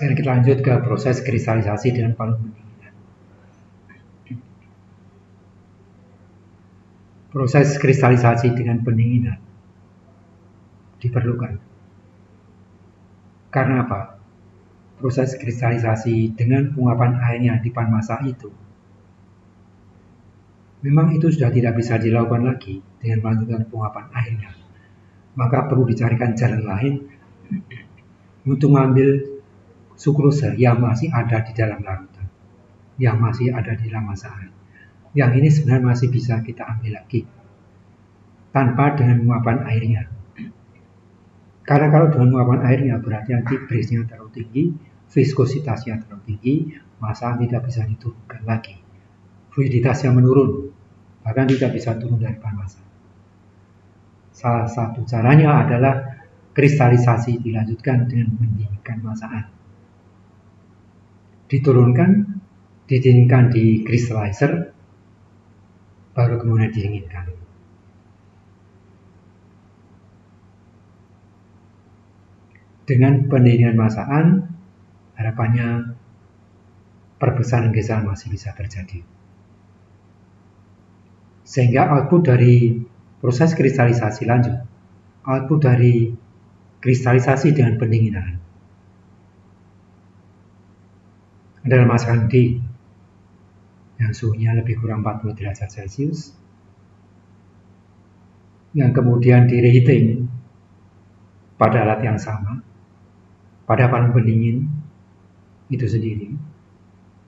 Sekarang kita lanjut ke proses kristalisasi dengan palung pendinginan. Proses kristalisasi dengan pendinginan diperlukan. Karena apa? Proses kristalisasi dengan penguapan airnya di panmasa itu memang itu sudah tidak bisa dilakukan lagi dengan melanjutkan penguapan airnya. Maka perlu dicarikan jalan lain untuk mengambil sukrose yang masih ada di dalam larutan, yang masih ada di dalam masa air. Yang ini sebenarnya masih bisa kita ambil lagi tanpa dengan penguapan airnya. Karena kalau dengan penguapan airnya berarti nanti base-nya terlalu tinggi, viskositasnya terlalu tinggi, masa tidak bisa diturunkan lagi. Fluiditasnya menurun, bahkan tidak bisa turun dari panmasa. Salah satu caranya adalah kristalisasi dilanjutkan dengan mendinginkan masaan. Diturunkan, didinginkan di crystallizer, baru kemudian didinginkan. Dengan pendinginan masaan, harapannya perbesaran kristal masih bisa terjadi. Sehingga output dari proses kristalisasi lanjut, output dari kristalisasi dengan pendinginan adalah masakan D yang suhunya lebih kurang 40 derajat Celcius, yang kemudian di reheating pada alat yang sama, pada palung pendingin itu sendiri,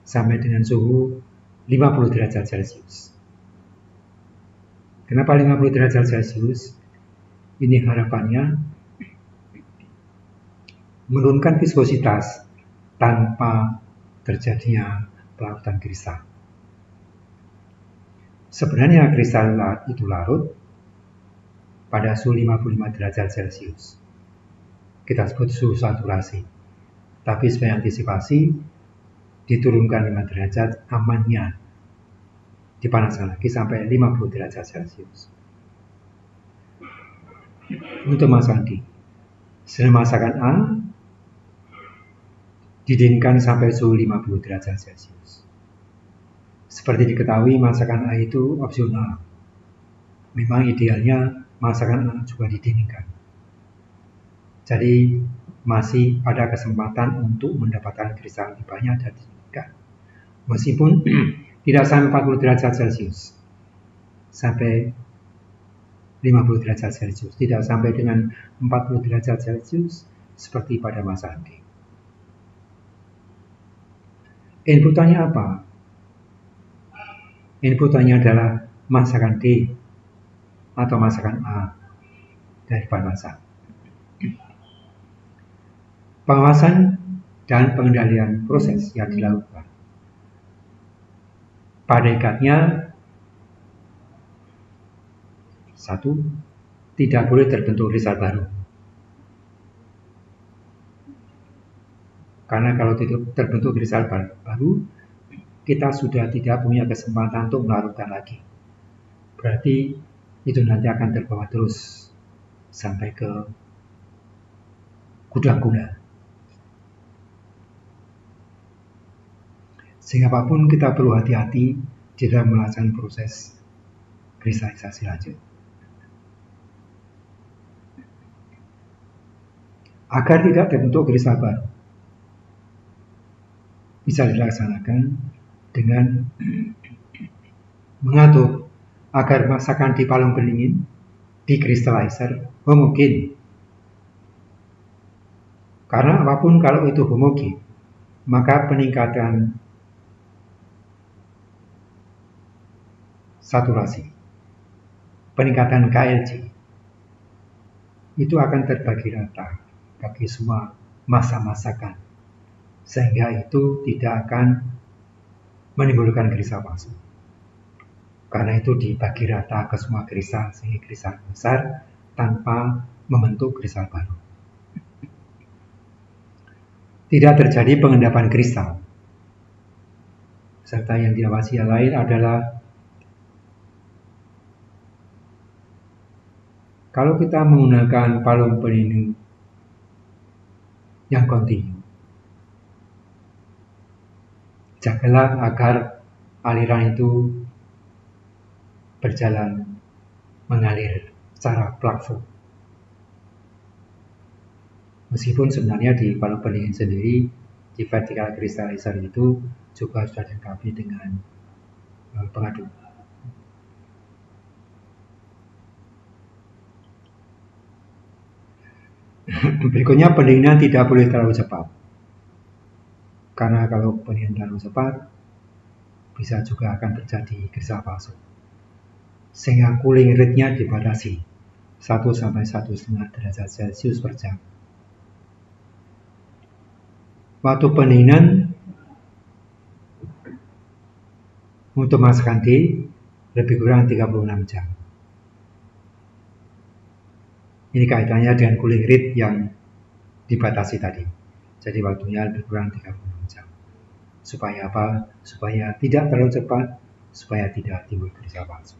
sampai dengan suhu 50 derajat Celcius. Kenapa 50 derajat Celcius? Ini harapannya menurunkan viskositas tanpa terjadinya pelarutan kristal. Sebenarnya kristal itu larut pada suhu 55 derajat Celcius. Kita sebut suhu saturasi. Tapi sebagai antisipasi, diturunkan 5 derajat amannya, dipanaskan lagi sampai 50 derajat Celcius. Untuk masakan D, sedang masakan A didinginkan sampai suhu 50 derajat Celcius. Seperti diketahui, masakan A itu opsional. Memang idealnya masakan A juga didinginkan. Jadi masih ada kesempatan untuk mendapatkan kristal lebih banyak dan didinginkan. Meskipun tidak sampai 40 derajat Celcius, sampai 50 derajat Celcius, tidak sampai dengan 40 derajat Celcius seperti pada masakan D. Inputannya apa? Inputannya adalah masakan D atau masakan A dari panmasa. Pengawasan dan pengendalian proses yang dilakukan. Pada ikatnya, 1. Tidak boleh terbentuk kristal baru. Karena kalau terbentuk kristal baru, kita sudah tidak punya kesempatan untuk melarutkan lagi. Berarti itu nanti akan terbawa terus sampai ke gudang gula. Sehingga apapun kita perlu hati-hati di dalam melaksanakan proses kristalisasi lanjut. Agar tidak terbentuk kristal baru, bisa dilaksanakan dengan mengatur agar masakan di palung pendingin, di crystallizer, homogen. Karena apapun kalau itu homogen, maka peningkatan saturasi, peningkatan KLC, itu akan terbagi rata bagi semua massa masakan. Sehingga itu tidak akan menimbulkan kristal palsu. Karena itu dibagi rata ke semua kristal sehingga kristal besar tanpa membentuk kristal baru. Tidak terjadi pengendapan kristal. Serta yang diawasi yang lain adalah kalau kita menggunakan palung pendingin yang kontinu, Jagalah agar aliran itu berjalan mengalir secara plafon. Meskipun sebenarnya di balon pendingin sendiri, di vertical crystallizer itu juga sudah dilengkapi dengan pengaduk. Berikutnya, pendinginan tidak boleh terlalu cepat. Karena kalau pendinginan terlalu cepat, bisa juga akan terjadi kristal palsu. Sehingga cooling rate-nya dibatasi 1 sampai 1,5 derajat Celcius per jam. Waktu pendinginan untuk masakan D lebih kurang 36 jam. Ini kaitannya dengan cooling rate yang dibatasi tadi. Jadi waktunya lebih kurang 36 jam. Supaya apa? Supaya tidak terlalu cepat, supaya tidak timbul kristal palsu.